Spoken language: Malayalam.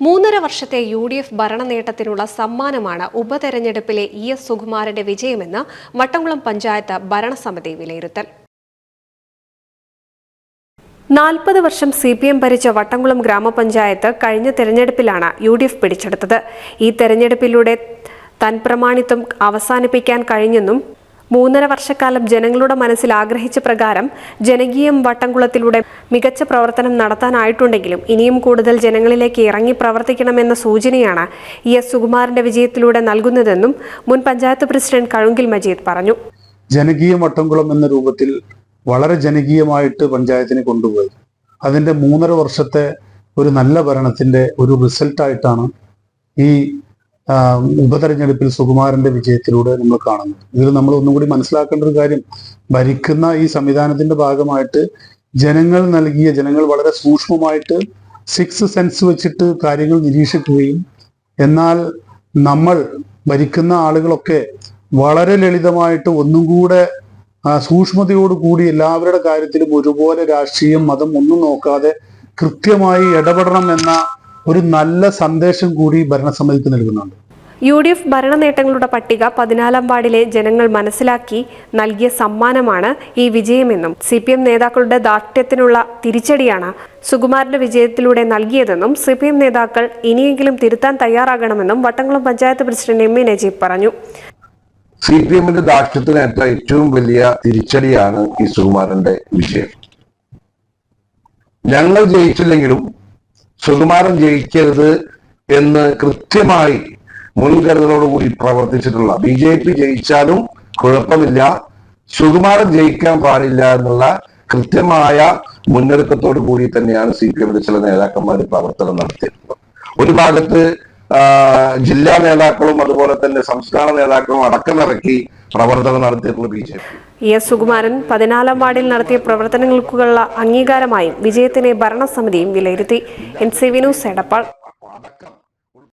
3.5 വർഷത്തെ UDF ഭരണ നേട്ടത്തിനുള്ള സമ്മാനമാണ് ഉപതെരഞ്ഞെടുപ്പിലെ ES സുകുമാരന്റെ വിജയമെന്ന് വട്ടംകുളം പഞ്ചായത്ത് ഭരണസമിതി വിലയിരുത്തൽ. 40 വർഷം CPM ഭരിച്ച വട്ടംകുളം ഗ്രാമപഞ്ചായത്ത് കഴിഞ്ഞ തെരഞ്ഞെടുപ്പിലാണ് UDF പിടിച്ചെടുത്തത്. ഈ തെരഞ്ഞെടുപ്പിലൂടെ തൻപ്രമാണിത്വം അവസാനിപ്പിക്കാൻ കഴിഞ്ഞെന്നും 3.5 വർഷക്കാലം ജനങ്ങളുടെ മനസ്സിൽ ആഗ്രഹിച്ച പ്രകാരം ജനകീയം വട്ടംകുളത്തിലൂടെ മികച്ച പ്രവർത്തനം നടത്താനായിട്ടുണ്ടെങ്കിലും ഇനിയും കൂടുതൽ ജനങ്ങളിലേക്ക് ഇറങ്ങി പ്രവർത്തിക്കണമെന്ന സൂചനയാണ് ES സുകുമാരന്റെ വിജയത്തിലൂടെ നൽകുന്നതെന്നും മുൻ പഞ്ചായത്ത് പ്രസിഡന്റ് കഴുങ്കിൽ മജീദ് പറഞ്ഞു. ജനകീയം വട്ടംകുളം എന്ന രൂപത്തിൽ വളരെ ജനകീയമായിട്ട് പഞ്ചായത്തിനെ കൊണ്ടുപോയി അതിന്റെ 3.5 വർഷത്തെ ഒരു നല്ല ഭരണത്തിന്റെ ഒരു റിസൾട്ടായിട്ടാണ് ഈ ഉപതെരഞ്ഞെടുപ്പിൽ സുകുമാരന്റെ വിജയത്തിലൂടെ നമ്മൾ കാണുന്നത്. ഇതിൽ നമ്മൾ ഒന്നും കൂടി മനസ്സിലാക്കേണ്ട ഒരു കാര്യം, ഭരിക്കുന്ന ഈ സംവിധാനത്തിന്റെ ഭാഗമായിട്ട് ജനങ്ങൾ വളരെ സൂക്ഷ്മമായിട്ട് 6th സെൻസ് വെച്ചിട്ട് കാര്യങ്ങൾ നിരീക്ഷിക്കുകയും എന്നാൽ നമ്മൾ ഭരിക്കുന്ന ആളുകളൊക്കെ വളരെ ലളിതമായിട്ട് ഒന്നും കൂടെ സൂക്ഷ്മതയോടുകൂടി എല്ലാവരുടെ കാര്യത്തിലും ഒരുപോലെ രാഷ്ട്രീയം മതം ഒന്നും നോക്കാതെ കൃത്യമായി ഇടപെടണം എന്ന ഒരു നല്ല സന്ദേശം കൂടി ഭരണസമിതിക്ക് നൽകുന്നുണ്ട്. UDF ഭരണ നേട്ടങ്ങളുടെ പട്ടിക 14-ാം വാർഡിലെ ജനങ്ങൾ മനസ്സിലാക്കി നൽകിയ സമ്മാനമാണ് ഈ വിജയമെന്നും CPM നേതാക്കളുടെ ദാർഢ്യത്തിനുള്ള തിരിച്ചടിയാണ് സുകുമാരന്റെ വിജയത്തിലൂടെ നൽകിയതെന്നും CPM നേതാക്കൾ ഇനിയെങ്കിലും തിരുത്താൻ തയ്യാറാകണമെന്നും വട്ടംകുളം പഞ്ചായത്ത് പ്രസിഡന്റ് MA നജീബ് പറഞ്ഞു. CPMന്റെ ദാർഢ്യത്തിനേറ്റ ഏറ്റവും വലിയ തിരിച്ചടിയാണ് ഈ സുകുമാരന്റെ വിജയം. ഞങ്ങൾ ജയിച്ചില്ലെങ്കിലും സുകുമാരൻ ജയിക്കരുത് എന്ന് കൃത്യമായി മുൻകരുതലോടുകൂടി പ്രവർത്തിച്ചിട്ടുള്ള BJP ജയിച്ചാലും കുഴപ്പമില്ല, സുകുമാരൻ ജയിക്കാൻ പാടില്ല എന്നുള്ള കൃത്യമായ മുന്നൊരുക്കത്തോടു കൂടി തന്നെയാണ് CPMന്റെ ചില നേതാക്കന്മാർ പ്രവർത്തനം നടത്തിയിട്ടുള്ളത്. ഒരു ഭാഗത്ത് ജില്ലാ നേതാക്കളും അതുപോലെ തന്നെ സംസ്ഥാന നേതാക്കളും അടക്കമിറക്കി പ്രവർത്തനം നടത്തിയിട്ടുള്ള BJP. ES സുകുമാരൻ 14-ാം വാർഡിൽ നടത്തിയ പ്രവർത്തനങ്ങൾക്കുള്ള അംഗീകാരമായും വിജയത്തിനെ ഭരണസമിതിയും വിലയിരുത്തി. NCV news Edappal.